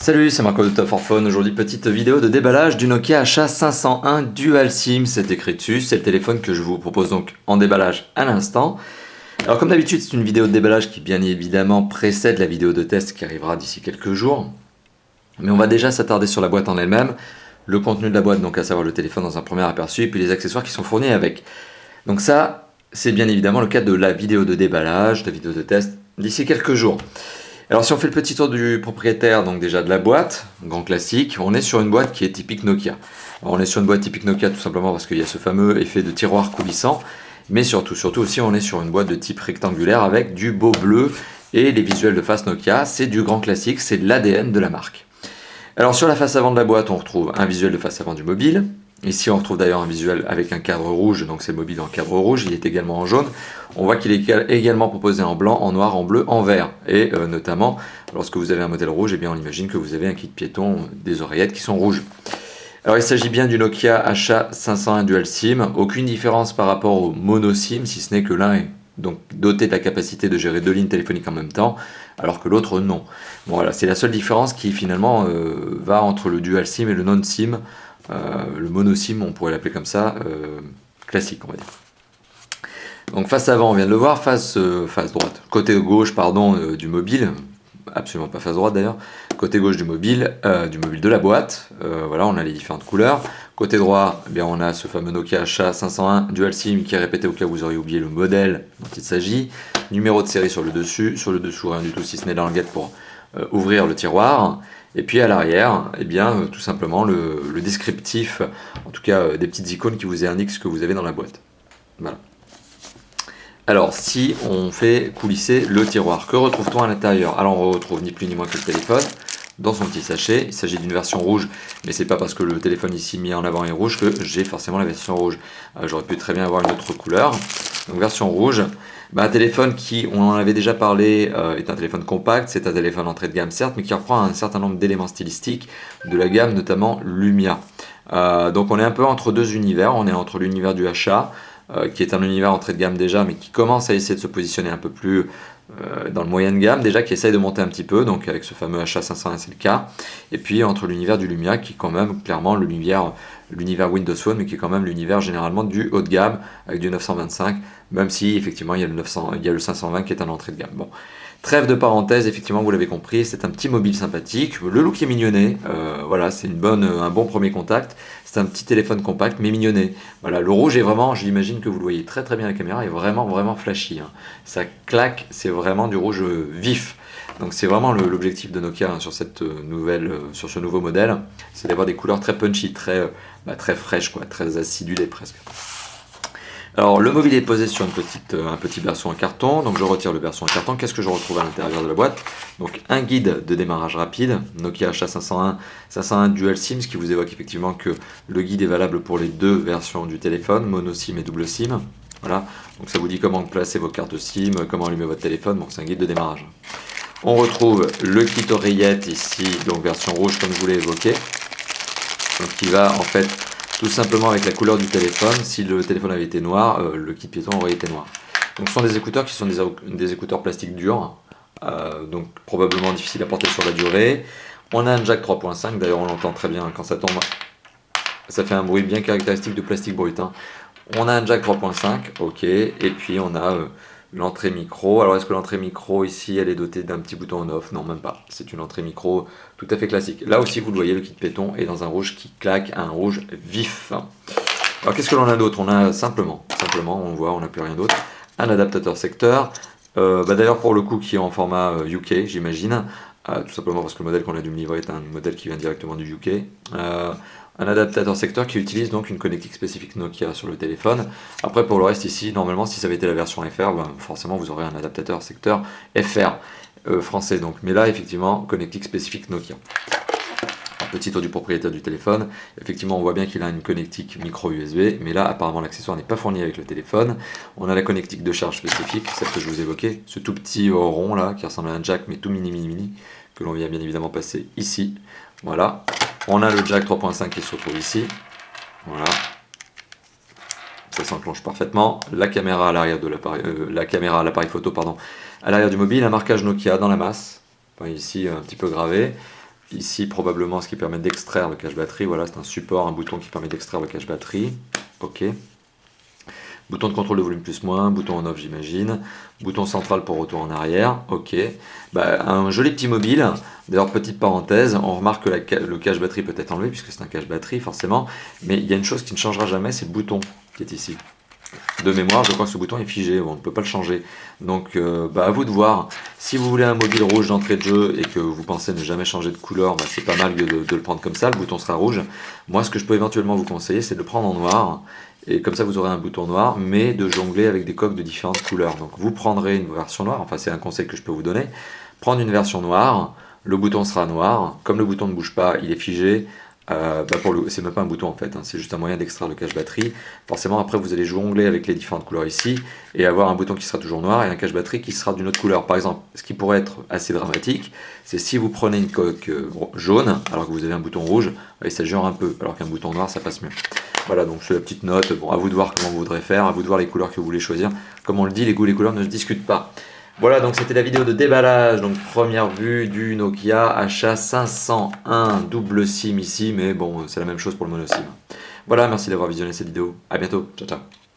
Salut, c'est Marco de Top for Phone. Aujourd'hui, petite vidéo de déballage du Nokia HA501 Dual SIM. C'est écrit dessus, c'est le téléphone que je vous propose donc en déballage à l'instant. Alors comme d'habitude, c'est une vidéo de déballage qui bien évidemment précède la vidéo de test qui arrivera d'ici quelques jours. Mais on va déjà s'attarder sur la boîte en elle-même, le contenu de la boîte, donc à savoir le téléphone dans un premier aperçu, et puis les accessoires qui sont fournis avec. Donc ça, c'est bien évidemment le cas de la vidéo de déballage, de la vidéo de test d'ici quelques jours. Alors si on fait le petit tour du propriétaire, donc déjà de la boîte, grand classique, on est sur une boîte qui est typique Nokia. Alors, on est sur une boîte typique Nokia tout simplement parce qu'il y a ce fameux effet de tiroir coulissant, mais surtout aussi on est sur une boîte de type rectangulaire avec du beau bleu et les visuels de face Nokia, c'est du grand classique, c'est l'ADN de la marque. Alors sur la face avant de la boîte, on retrouve un visuel de face avant du mobile. Ici on retrouve d'ailleurs un visuel avec un cadre rouge, donc c'est le mobile en cadre rouge, il est également en jaune. On voit qu'il est également proposé en blanc, en noir, en bleu, en vert. Et notamment, lorsque vous avez un modèle rouge, eh bien on imagine que vous avez un kit piéton, des oreillettes qui sont rouges. Alors il s'agit bien du Nokia HA501 Dual SIM, aucune différence par rapport au Mono SIM, si ce n'est que l'un est donc doté de la capacité de gérer deux lignes téléphoniques en même temps, alors que l'autre non. Bon, voilà, c'est la seule différence qui finalement va entre le Dual SIM et le Non SIM. Le Mono SIM, on pourrait l'appeler comme ça, classique on va dire. Donc face avant, on vient de le voir, face droite, côté gauche pardon du mobile, absolument pas face droite d'ailleurs, côté gauche du mobile de la boîte, voilà, on a les différentes couleurs. Côté droit, eh bien, on a ce fameux Nokia HA501 Dual SIM qui est répété au cas où vous auriez oublié le modèle dont il s'agit. Numéro de série sur le dessous rien du tout si ce n'est la languette pour ouvrir le tiroir. Et puis à l'arrière, eh bien, tout simplement le descriptif, en tout cas des petites icônes qui vous indiquent ce que vous avez dans la boîte. Voilà. Alors, si on fait coulisser le tiroir, que retrouve-t-on à l'intérieur? Alors, on retrouve ni plus ni moins que le téléphone dans son petit sachet. Il s'agit d'une version rouge, mais c'est pas parce que le téléphone ici mis en avant est rouge que j'ai forcément la version rouge. J'aurais pu très bien avoir une autre couleur. Donc, version rouge. Un téléphone qui, on en avait déjà parlé, est un téléphone compact. C'est un téléphone entrée de gamme, certes, mais qui reprend un certain nombre d'éléments stylistiques de la gamme, notamment Lumia. Donc, on est un peu entre deux univers. On est entre l'univers du HA, qui est un univers entrée de gamme déjà, mais qui commence à essayer de se positionner un peu plus dans le moyen de gamme, déjà qui essaye de monter un petit peu, donc avec ce fameux HA501 c'est le cas, et puis entre l'univers du Lumia, qui est quand même clairement l'univers Windows Phone, mais qui est quand même l'univers généralement du haut de gamme, avec du 925, même si effectivement il y a le 520 qui est un entrée de gamme. Bon. Trêve de parenthèse, effectivement, vous l'avez compris, c'est un petit mobile sympathique. Le look est mignonné, voilà, c'est un bon premier contact. C'est un petit téléphone compact, mais mignonné. Voilà, le rouge est vraiment, j'imagine que vous le voyez très très bien à la caméra, est vraiment vraiment flashy. Hein. Ça claque, c'est vraiment du rouge vif. Donc c'est vraiment l'objectif de Nokia hein, sur sur ce nouveau modèle, c'est d'avoir des couleurs très punchy, très fraîches, quoi, très acidulées presque. Alors le mobile est posé sur un petit berceau en carton, donc je retire le berceau en carton. Qu'est-ce que je retrouve à l'intérieur de la boîte? Donc un guide de démarrage rapide, Nokia HA501 Dual SIM, ce qui vous évoque effectivement que le guide est valable pour les deux versions du téléphone, mono SIM et double SIM. Voilà, donc ça vous dit comment placer vos cartes SIM, comment allumer votre téléphone, bon c'est un guide de démarrage. On retrouve le kit oreillette ici, donc version rouge comme je vous l'ai évoqué, donc qui va en fait tout simplement avec la couleur du téléphone. Si le téléphone avait été noir, le kit piéton aurait été noir. Donc ce sont des écouteurs qui sont des écouteurs plastiques durs, donc probablement difficiles à porter sur la durée. On a un jack 3.5, d'ailleurs on l'entend très bien quand ça tombe, ça fait un bruit bien caractéristique de plastique brut. Hein. On a un jack 3.5, ok, et puis on a l'entrée micro. Alors est-ce que l'entrée micro ici elle est dotée d'un petit bouton on-off? Non, même pas. C'est une entrée micro tout à fait classique. Là aussi vous le voyez, le kit péton est dans un rouge qui claque, un rouge vif. Alors qu'est-ce que l'on a d'autre? On a simplement, on voit, on n'a plus rien d'autre. Un adaptateur secteur, d'ailleurs pour le coup qui est en format UK j'imagine, tout simplement parce que le modèle qu'on a dû me livrer est un modèle qui vient directement du UK. Un adaptateur secteur qui utilise donc une connectique spécifique Nokia sur le téléphone. Après pour le reste ici, normalement si ça avait été la version FR, forcément vous aurez un adaptateur secteur FR français donc. Mais là effectivement, connectique spécifique Nokia. Petit tour du propriétaire du téléphone, effectivement on voit bien qu'il a une connectique micro USB, mais là apparemment l'accessoire n'est pas fourni avec le téléphone. On a la connectique de charge spécifique, celle que je vous évoquais, ce tout petit rond là qui ressemble à un jack mais tout mini, que l'on vient bien évidemment passer ici. Voilà. On a le jack 3.5 qui se retrouve ici. Voilà. Ça s'enclenche parfaitement. La caméra à l'arrière de l'appareil photo, pardon, à l'arrière du mobile, un marquage Nokia dans la masse. Enfin, ici un petit peu gravé. Ici, probablement, ce qui permet d'extraire le cache batterie. Voilà, c'est un support, un bouton qui permet d'extraire le cache batterie. Ok. Bouton de contrôle de volume plus-moins, bouton on-off j'imagine, bouton central pour retour en arrière, ok. Bah, un joli petit mobile, d'ailleurs petite parenthèse, on remarque que le cache batterie peut être enlevé puisque c'est un cache batterie forcément, mais il y a une chose qui ne changera jamais, c'est le bouton qui est ici. De mémoire, je crois que ce bouton est figé, on ne peut pas le changer. Donc bah, à vous de voir, si vous voulez un mobile rouge d'entrée de jeu et que vous pensez ne jamais changer de couleur, bah, c'est pas mal de le prendre comme ça, le bouton sera rouge. Moi ce que je peux éventuellement vous conseiller, c'est de le prendre en noir, et comme ça vous aurez un bouton noir, mais de jongler avec des coques de différentes couleurs. Donc vous prendrez une version noire, enfin c'est un conseil que je peux vous donner, prendre une version noire, le bouton sera noir, comme le bouton ne bouge pas, il est figé, c'est même pas un bouton en fait, hein, c'est juste un moyen d'extraire le cache batterie. Forcément après vous allez jongler avec les différentes couleurs ici, et avoir un bouton qui sera toujours noir et un cache batterie qui sera d'une autre couleur. Par exemple, ce qui pourrait être assez dramatique, c'est si vous prenez une coque jaune, alors que vous avez un bouton rouge, ça gère un peu, alors qu'un bouton noir ça passe mieux. Voilà, donc c'est la petite note. Bon, à vous de voir comment vous voudrez faire, à vous de voir les couleurs que vous voulez choisir. Comme on le dit, les goûts et les couleurs ne se discutent pas. Voilà, donc c'était la vidéo de déballage, donc première vue du Nokia HA501 double SIM ici, mais bon, c'est la même chose pour le mono SIM. Voilà, merci d'avoir visionné cette vidéo. À bientôt, ciao ciao.